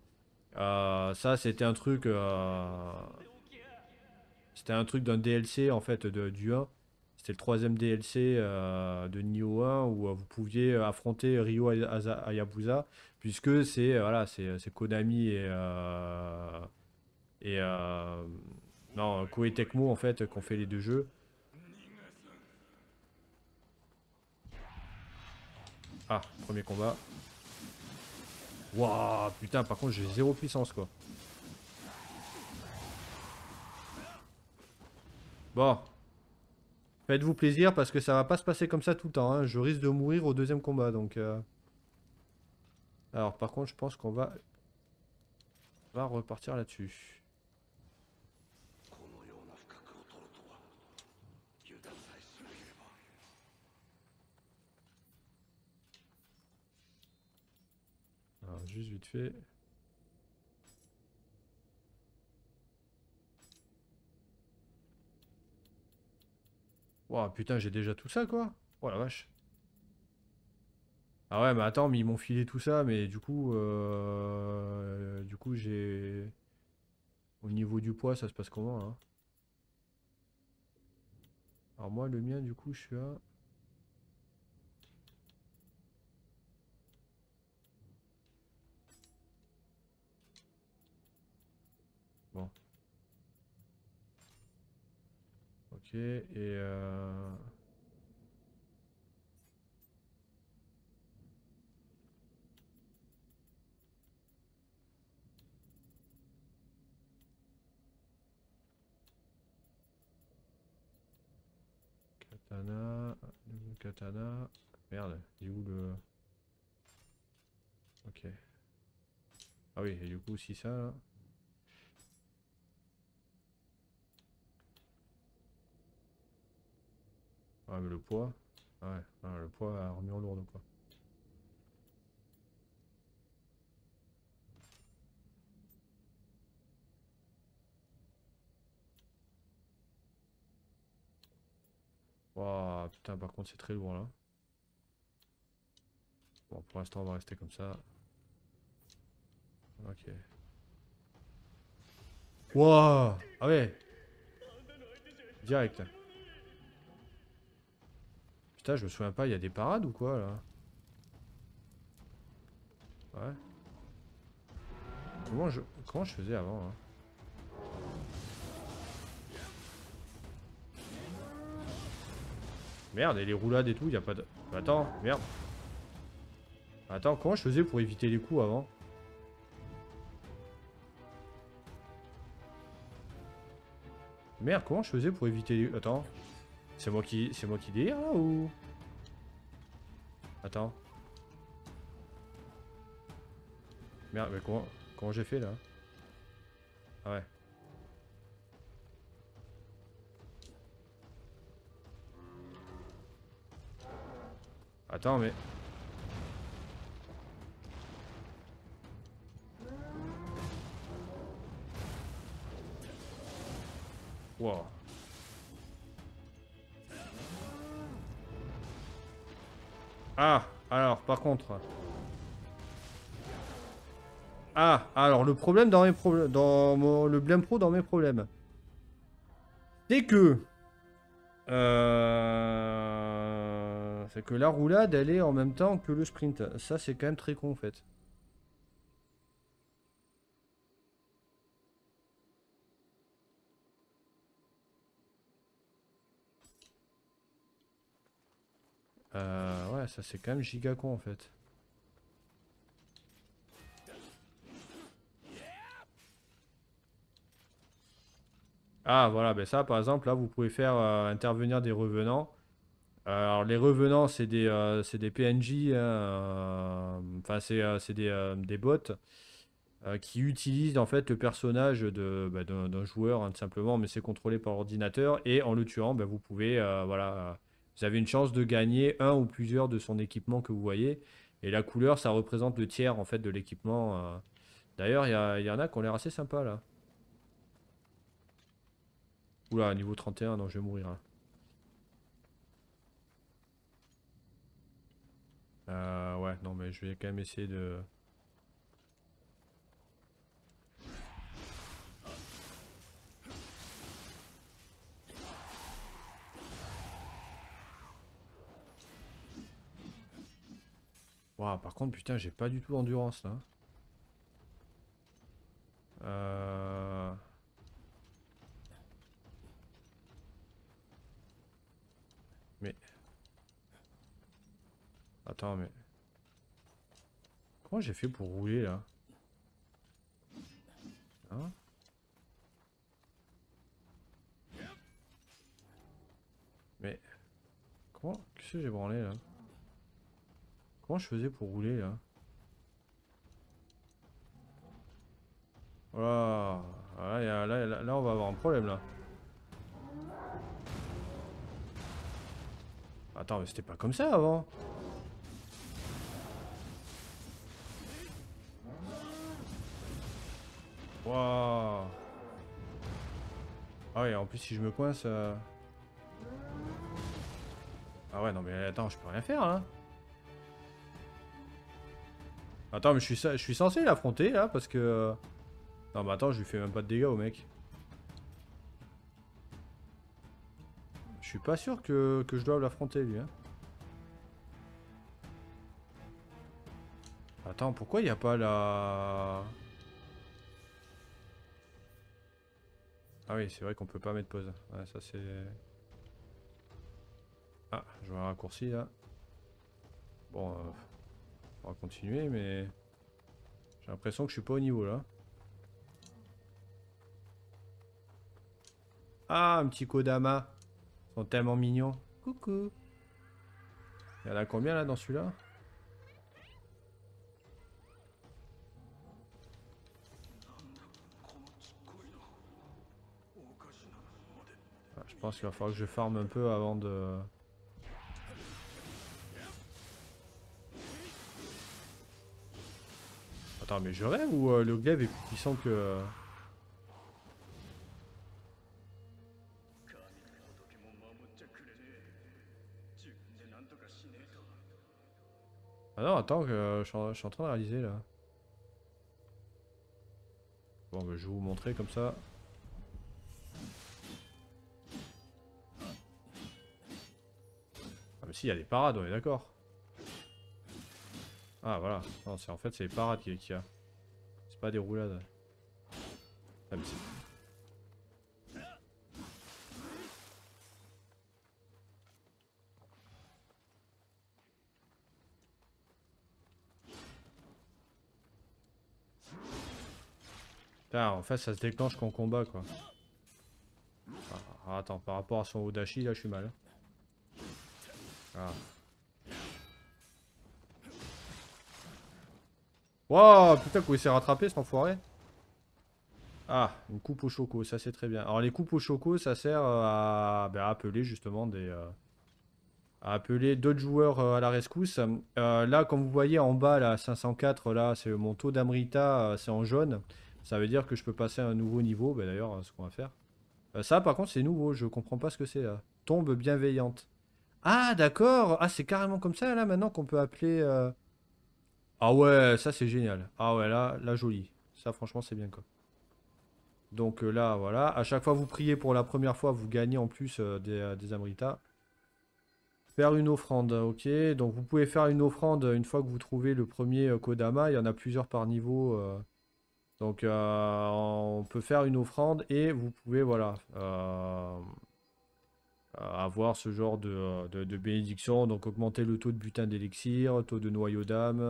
Ça, c'était un truc d'un DLC, en fait, du 1. C'était le troisième DLC de Nioh 1 où vous pouviez affronter Ryo Hayabusa, puisque voilà, c'est Konami et non, Koei Tecmo en fait qui ont fait les deux jeux. Ah, premier combat. Waouh, putain, par contre j'ai zéro puissance quoi. Bon, faites-vous plaisir parce que ça va pas se passer comme ça tout le temps, hein. Je risque de mourir au deuxième combat donc. Alors par contre je pense qu'on va repartir là-dessus. Alors juste vite fait. Waouh, putain, j'ai déjà tout ça quoi. Oh la vache. Ah ouais, mais attends, mais ils m'ont filé tout ça, mais du coup j'ai... Au niveau du poids, ça se passe comment là? Alors moi, le mien, du coup, je suis à... Bon, ok, et katana, double katana... Merde, il est où le... Ok. Ah oui, et du coup, si ça, là... Ah, mais le poids... Ah ouais, ah, le poids a remis en lourde, quoi. Waouh, putain, par contre, c'est très lourd, là. Bon, pour l'instant, on va rester comme ça. Ok. Waouh! Ah ouais! Direct. Putain, je me souviens pas, il y a des parades ou quoi, là? Ouais. Comment je faisais avant, hein? Merde, et les roulades et tout, il y a pas de... Attends, merde. Attends, comment je faisais pour éviter les coups avant? Merde, comment je faisais pour éviter les... Attends. C'est moi qui délire là ou... Attends. Merde, mais comment j'ai fait là? Ah ouais. Attends, mais... Wow. Ah, alors, par contre... Ah, alors le problème dans mes problèmes, le Blame Pro dans mes problèmes, c'est que la roulade elle est en même temps que le sprint. Ça c'est quand même très con en fait. Ouais, ça c'est quand même giga con en fait. Ah voilà, ben ça par exemple là vous pouvez faire intervenir des revenants. Alors les revenants c'est des PNJ, hein, enfin c'est des bots qui utilisent en fait le personnage d'un joueur hein, tout simplement, mais c'est contrôlé par ordinateur et en le tuant ben, vous pouvez voilà, vous avez une chance de gagner un ou plusieurs de son équipement que vous voyez et la couleur ça représente le tiers en fait de l'équipement. D'ailleurs il y en a qui ont l'air assez sympa là. Oula, niveau 31, non, je vais mourir là. Ouais, non, mais je vais quand même essayer de. Waouh, par contre, putain, j'ai pas du tout d'endurance là. Euh... Mais. Attends, mais. Comment j'ai fait pour rouler là? Hein? Mais. Comment. Qu'est-ce que j'ai branlé là? Comment je faisais pour rouler là? Voilà. Voilà, là, on va avoir un problème là. Attends, mais c'était pas comme ça avant. Waouh. Ah ouais, en plus si je me coince... Ah ouais, non mais attends, je peux rien faire là. Attends, mais je suis censé l'affronter là parce que... Non mais attends, je lui fais même pas de dégâts au mec. Je suis pas sûr que je dois l'affronter lui. Hein. Attends, pourquoi il n'y a pas la... Ah oui, c'est vrai qu'on peut pas mettre pause. Ouais, ça c'est... Ah, je vois un raccourci là. Bon, on va continuer, mais... J'ai l'impression que je suis pas au niveau là. Ah, un petit Kodama. Ils sont tellement mignons. Coucou. Il y en a combien là dans celui-là? Ah, je pense qu'il va falloir que je farme un peu avant de... Attends, mais je rêve ou le glaive est plus puissant que... Ah non, attends, je suis en train de réaliser là. Bon, bah, je vais vous montrer comme ça. Ah, mais si, il y a des parades, on est d'accord. Ah, voilà. Non, en fait, c'est les parades qu'il y a. C'est pas des roulades. Ah, mais putain, en fait, ça se déclenche qu'en combat, quoi. Ah, attends, par rapport à son Odachi, là, je suis mal. Ah. Wow, putain, qu'on s'est rattrapé, cet enfoiré. Ah, une coupe au choco, ça c'est très bien. Alors, les coupes au choco, ça sert à appeler justement à appeler d'autres joueurs à la rescousse. Là, comme vous voyez en bas, là, 504, là, c'est mon taux d'Amrita, c'est en jaune. Ça veut dire que je peux passer à un nouveau niveau. Bah, d'ailleurs, ce qu'on va faire. Ça, par contre, c'est nouveau. Je comprends pas ce que c'est là. Tombe bienveillante. Ah, d'accord. Ah, c'est carrément comme ça là maintenant qu'on peut appeler. Ah ouais, ça c'est génial. Ah ouais, là joli. Ça franchement c'est bien quoi. Donc là, voilà. À chaque fois que vous priez pour la première fois, vous gagnez en plus des Amritas. Faire une offrande, ok. Donc vous pouvez faire une offrande une fois que vous trouvez le premier Kodama. Il y en a plusieurs par niveau. Donc on peut faire une offrande et vous pouvez, voilà, avoir ce genre de bénédiction. Donc augmenter le taux de butin d'élixir, taux de noyau d'âme,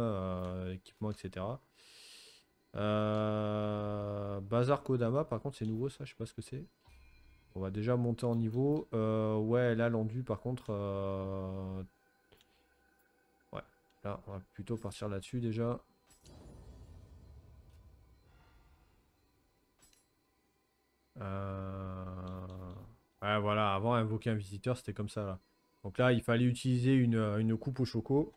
équipement, etc. Bazar Kodama, par contre, c'est nouveau ça, je sais pas ce que c'est. On va déjà monter en niveau. Ouais, là, l'enduit, par contre. Ouais, là, on va plutôt partir là-dessus déjà. Ouais, voilà, avant, invoquer un visiteur, c'était comme ça là. Donc là, il fallait utiliser une coupe au choco.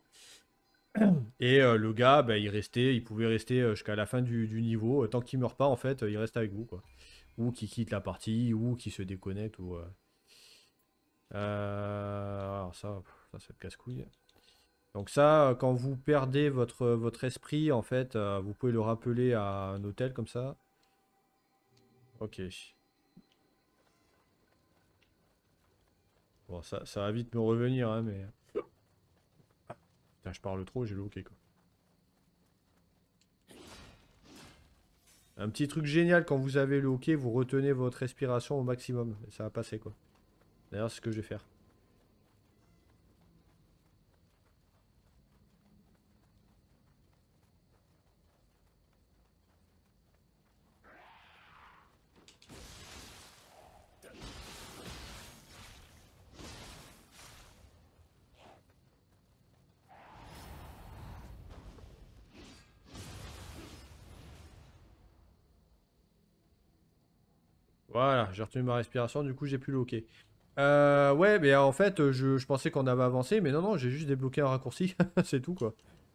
Et le gars, bah, il pouvait rester jusqu'à la fin du niveau. Tant qu'il meurt pas, en fait, il reste avec vous, quoi. Ou qu'il quitte la partie, ou qu'il se déconnecte, ou. Alors ça c'est le casse-couille. Donc ça, quand vous perdez votre esprit, en fait, vous pouvez le rappeler à un hôtel comme ça. Ok. Bon, ça va vite me revenir, hein, mais... Putain, je parle trop, j'ai le hockey, quoi. Un petit truc génial, quand vous avez le hockey, vous retenez votre respiration au maximum. Et ça va passer, quoi. D'ailleurs, c'est ce que je vais faire. Voilà, j'ai retenu ma respiration, du coup, j'ai plus le hockey. Ouais, mais en fait, je pensais qu'on avait avancé, mais non, non, j'ai juste débloqué un raccourci. C'est tout, quoi.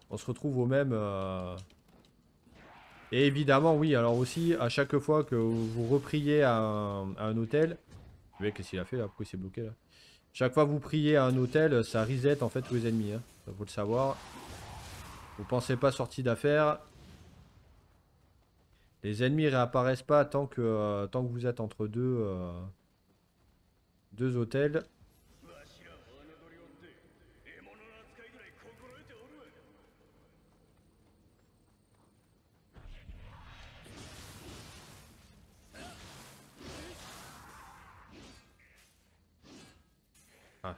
On se retrouve au même... Et évidemment, oui, alors aussi, à chaque fois que vous repriez à un hôtel, le mec, qu'est-ce qu'il a fait là? Pourquoi il s'est bloqué là? Chaque fois que vous priez à un hôtel, ça reset en fait tous les ennemis. Hein. Ça faut le savoir. Vous pensez pas sortie d'affaire. Les ennemis réapparaissent pas tant que vous êtes entre deux hôtels. Ah.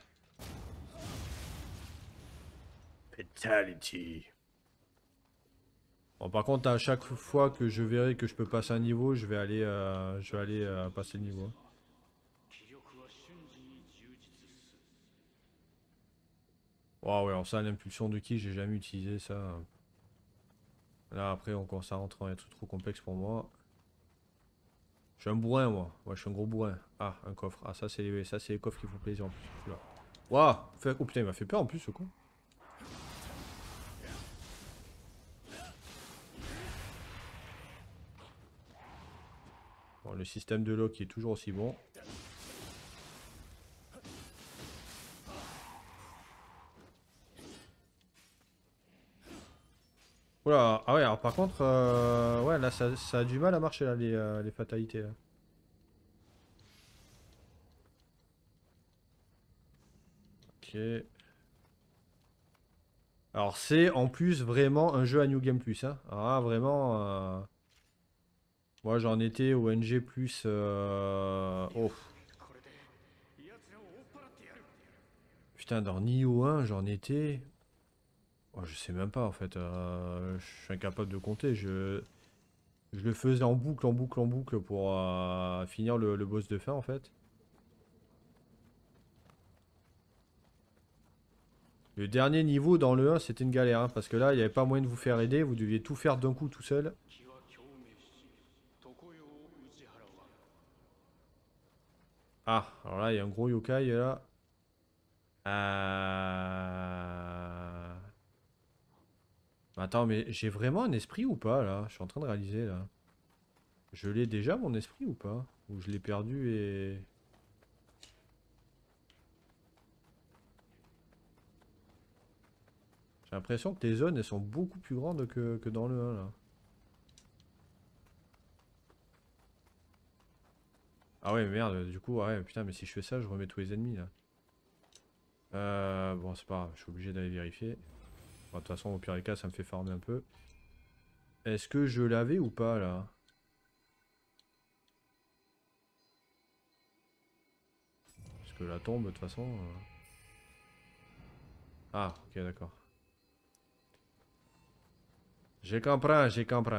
Fatality. Bon, par contre, à chaque fois que je verrai que je peux passer un niveau, je vais aller passer le niveau. Waouh, ouais, alors ça, l'impulsion de ki, j'ai jamais utilisé ça. Là, après, on commence à rentrer dans des trucs trop complexes pour moi. Je suis un bourrin, moi. Ouais, je suis un gros bourrin. Ah, un coffre. Ah, ça, c'est les coffres qui font plaisir en plus. Là. Waouh! Oh putain, il m'a fait peur en plus, ce con. Bon, le système de lock est toujours aussi bon. Oula, ah ouais, alors par contre, ouais, là, ça a du mal à marcher, là, les fatalités, là. Ok. Alors, c'est en plus vraiment un jeu à New Game Plus, hein. Alors là, vraiment, moi, j'en étais au NG plus... Oh, putain, dans Nioh 1, j'en étais... Oh, je sais même pas, en fait. Je suis incapable de compter. Je le faisais en boucle, en boucle, en boucle pour finir le boss de fin, en fait. Le dernier niveau dans le 1, c'était une galère, hein, parce que là, il n'y avait pas moyen de vous faire aider, vous deviez tout faire d'un coup tout seul. Ah, alors là, il y a un gros yokai, là. Attends, mais j'ai vraiment un esprit ou pas, là? Je suis en train de réaliser, là. Je l'ai déjà, mon esprit, ou pas? Ou je l'ai perdu et... J'ai l'impression que les zones, elles sont beaucoup plus grandes que dans le 1, là. Ah ouais, merde, du coup, ouais, putain, mais si je fais ça, je remets tous les ennemis, là. Bon, c'est pas grave, je suis obligé d'aller vérifier. Bon, de toute façon, au pire des cas, ça me fait farmer un peu. Est-ce que je l'avais ou pas, là? Parce que la tombe, de toute façon... Ah, ok, d'accord. J'ai compris, j'ai compris.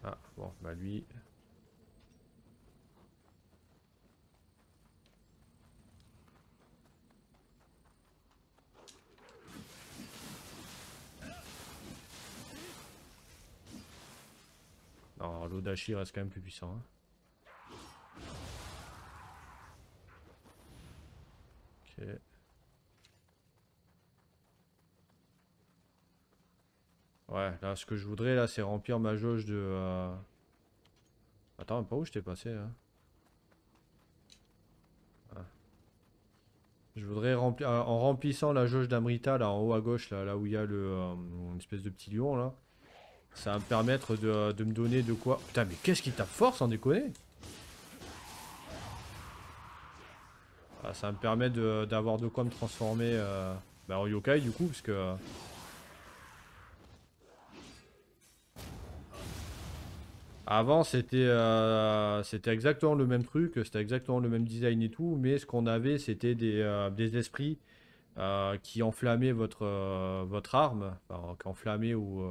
Ah, bon, bah lui... Non, l'Odachi reste quand même plus puissant, hein. Ok. Ouais, là, ce que je voudrais, là, c'est remplir ma jauge de... Attends, pas où je t'ai passé, là? Ah. Je voudrais remplir... en remplissant la jauge d'Amrita, là, en haut à gauche, là où il y a une espèce de petit lion, là. Ça va me permettre de me donner de quoi... Putain, mais qu'est-ce qui tape fort, sans déconner? Ah, ça va me permet d'avoir de quoi me transformer bah, en yokai, du coup, parce que... Avant, c'était exactement le même truc, c'était exactement le même design et tout, mais ce qu'on avait, c'était des esprits qui enflammaient votre arme, enfin, qui enflammaient ou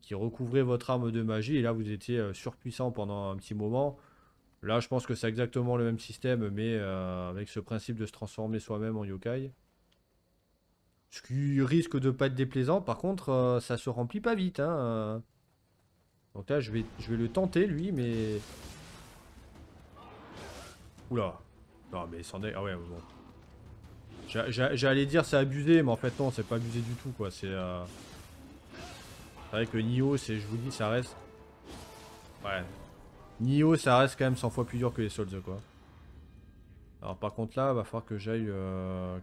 qui recouvraient votre arme de magie, et là, vous étiez surpuissant pendant un petit moment. Là, je pense que c'est exactement le même système, mais avec ce principe de se transformer soi-même en yokai. Ce qui risque de pas être déplaisant, par contre, ça se remplit pas vite, hein. Donc là, je vais le tenter, lui, mais... Oula. Non, mais c'en est... Ah ouais, bon. J'allais dire c'est abusé, mais en fait, non, c'est pas abusé du tout, quoi. C'est vrai que Nioh, je vous dis, ça reste... Ouais. Nioh, ça reste quand même 100 fois plus dur que les Souls, quoi. Alors, par contre, là, va falloir que j'aille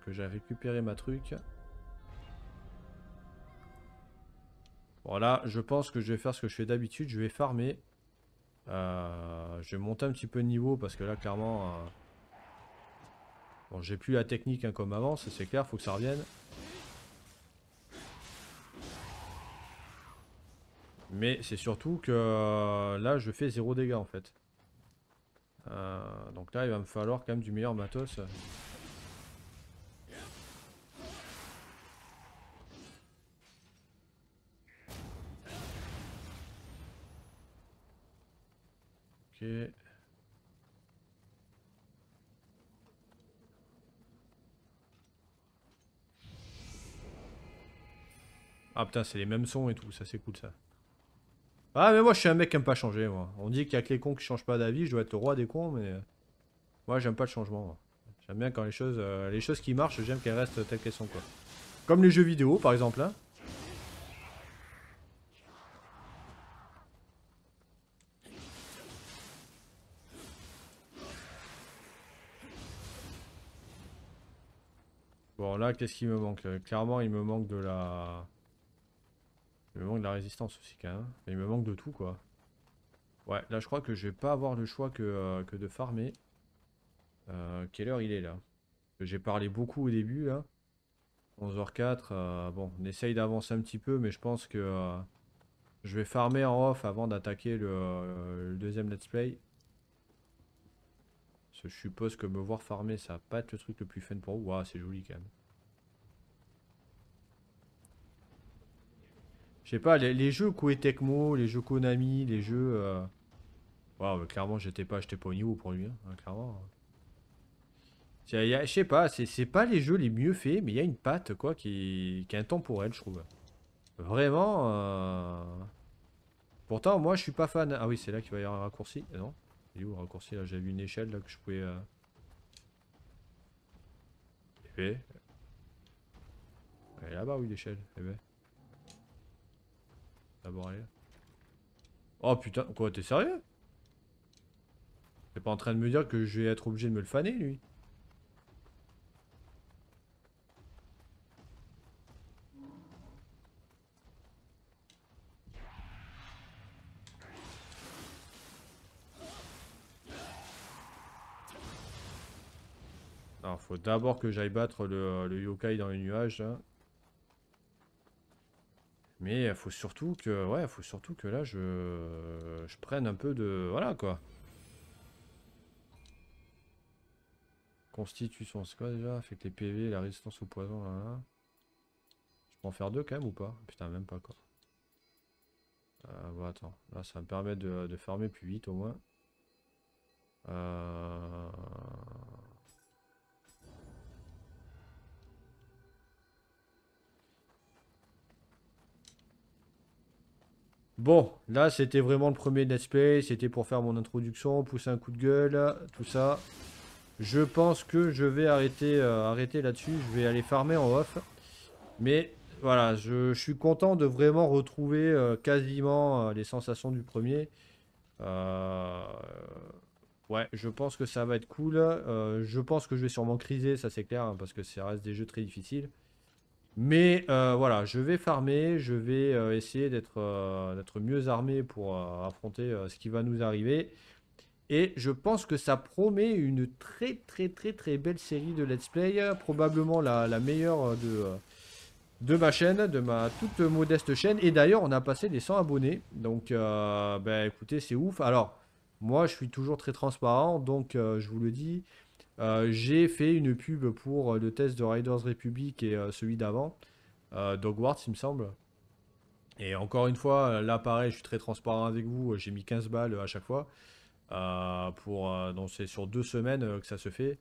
récupérer ma truc. Bon, là, je pense que je vais faire ce que je fais d'habitude. Je vais farmer. Je vais monter un petit peu de niveau, parce que là, clairement... Bon, j'ai plus la technique hein, comme avant, ça c'est clair, faut que ça revienne. Mais c'est surtout que là je fais 0 dégâts en fait. Donc là il va me falloir quand même du meilleur matos. Ok. Ah putain c'est les mêmes sons et tout, ça c'est cool ça. Ah mais moi je suis un mec qui aime pas changer moi. On dit qu'il y a que les cons qui changent pas d'avis, je dois être le roi des cons mais... Moi j'aime pas le changement moi. J'aime bien quand les choses qui marchent, j'aime qu'elles restent telles qu'elles sont quoi. Comme les jeux vidéo par exemple hein. Bon là qu'est-ce qui me manque? Clairement il me manque de la... Il me manque de la résistance aussi quand même. Mais il me manque de tout quoi. Ouais, là je crois que je vais pas avoir le choix que de farmer. Quelle heure il est là? J'ai parlé beaucoup au début là. 11h04. Bon, on essaye d'avancer un petit peu, mais je pense que je vais farmer en off avant d'attaquer le deuxième let's play. Parce que je suppose que me voir farmer, ça va pas être le truc le plus fun pour vous. Ouah, c'est joli quand même. Je sais pas, les jeux Koei Tecmo, les jeux Konami, les jeux... Waouh, clairement, j'étais pas au niveau pour lui, hein, clairement. Je sais pas, c'est pas les jeux les mieux faits, mais il y a une patte quoi qui est intemporelle, je trouve. Vraiment. Pourtant, moi je suis pas fan. Ah oui, c'est là qu'il va y avoir un raccourci. Non, il est où le raccourci là? J'avais vu une échelle là que je pouvais. Eh, elle est là-bas, oui, l'échelle. Eh ben, d'abord elle est là. Oh putain, quoi, t'es sérieux? T'es pas en train de me dire que je vais être obligé de me le faner, lui? Alors, faut d'abord que j'aille battre le yokai dans les nuages, là. Mais il faut surtout que, ouais, faut surtout que là, je prenne un peu de, voilà, quoi. Constitution, c'est quoi déjà? Affecte les PV, la résistance au poison, là, là. Je peux en faire deux quand même ou pas? Putain, même pas, quoi. Bon, attends. Là, ça va me permettre de farmer plus vite, au moins. Euh... Bon, là c'était vraiment le premier let's play, c'était pour faire mon introduction, pousser un coup de gueule, tout ça. Je pense que je vais arrêter là-dessus, je vais aller farmer en off. Mais voilà, je suis content de vraiment retrouver quasiment les sensations du premier. Euh, ouais, je pense que ça va être cool. Je pense que je vais sûrement criser, ça c'est clair, hein, parce que ça reste des jeux très difficiles. Mais voilà, je vais farmer, je vais essayer d'être mieux armé pour affronter ce qui va nous arriver. Et je pense que ça promet une très très très très belle série de let's play, probablement la meilleure de ma chaîne, de ma toute modeste chaîne. Et d'ailleurs, on a passé les 100 abonnés. Donc, bah, écoutez, c'est ouf. Alors, moi, je suis toujours très transparent, donc je vous le dis. J'ai fait une pub pour le test de Riders Republic et celui d'avant, Dogwarts, il me semble. Et encore une fois, là pareil, je suis très transparent avec vous, j'ai mis 15 balles à chaque fois. Donc c'est sur 2 semaines que ça se fait.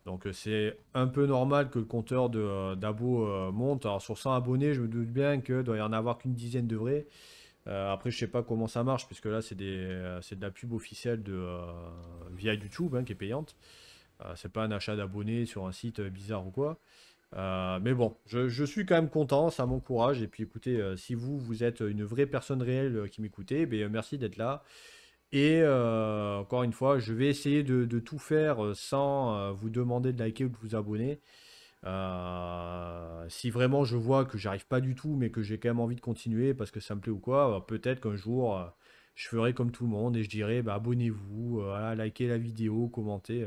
Donc c'est un peu normal que le compteur d'abos monte. Alors sur 100 abonnés, je me doute bien que doit y en avoir qu'une dizaine de vrais. Après, je sais pas comment ça marche, puisque là c'est de la pub officielle via YouTube, hein, qui est payante. C'est pas un achat d'abonnés sur un site bizarre ou quoi. Mais bon, je suis quand même content, ça m'encourage. Et puis écoutez, si vous êtes une vraie personne réelle qui m'écoutez, ben, merci d'être là. Et encore une fois, je vais essayer de tout faire sans vous demander de liker ou de vous abonner. Si vraiment je vois que j'arrive pas du tout, mais que j'ai quand même envie de continuer parce que ça me plaît ou quoi, peut-être qu'un jour je ferai comme tout le monde et je dirai bah, abonnez-vous, voilà, likez la vidéo, commentez.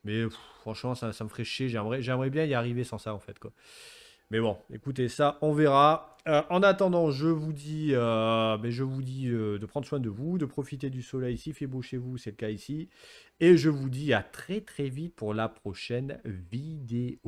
Mais franchement, ça me ferait chier. J'aimerais bien y arriver sans ça en fait, quoi. Mais bon, écoutez, ça, on verra. En attendant, je vous dis de prendre soin de vous, de profiter du soleil s'il fait beau chez vous, c'est le cas ici. Et je vous dis à très très vite pour la prochaine vidéo.